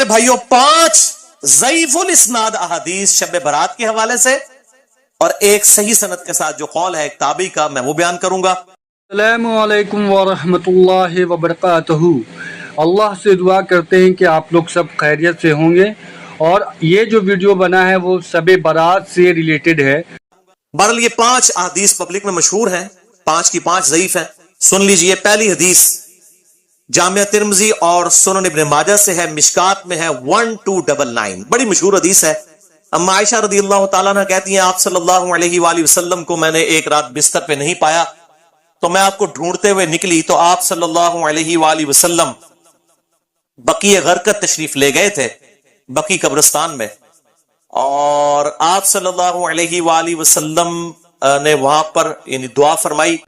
मेरे भाइयों 5 ज़ईफुल इस्नाद अहादीस शब बरात के हवाले से और एक सही सनद के साथ जो कौल है एक ताबी का, मैं वो बयान करूंगा। अस्सलामु अलैकुम वरहमतुल्लाहि वबरकातुहू। अल्लाह से दुआ करते हैं कि आप लोग सब खैरियत से होंगे और ये जो वीडियो बना है वो शब बारात से रिलेटेड है। बहरहाल ये 5 अहादीस पब्लिक में मशहूर हैं, 5 की 5 ज़ईफ हैं। सुन लीजिए, पहली हदीस जामिया तिर्मिज़ी और सुनन इब्न माजा से है, मिशकात में है 1299, बड़ी मशहूर हदीस है। अम्मा आयशा रज़ियल्लाहु ताला अन्हा कहती हैं आप सल्लल्लाहु अलैहि वसल्लम को मैंने एक रात बिस्तर पे नहीं पाया तो मैं आपको ढूंढते हुए निकली तो आप सल्लल्लाहु अलैहि वसल्लम बकी गरकत तशरीफ ले गए थे, बकी कब्रिस्तान में, और आप सल्लल्लाहु अलैहि वसल्लम ने वहां पर यानी दुआ फरमाई।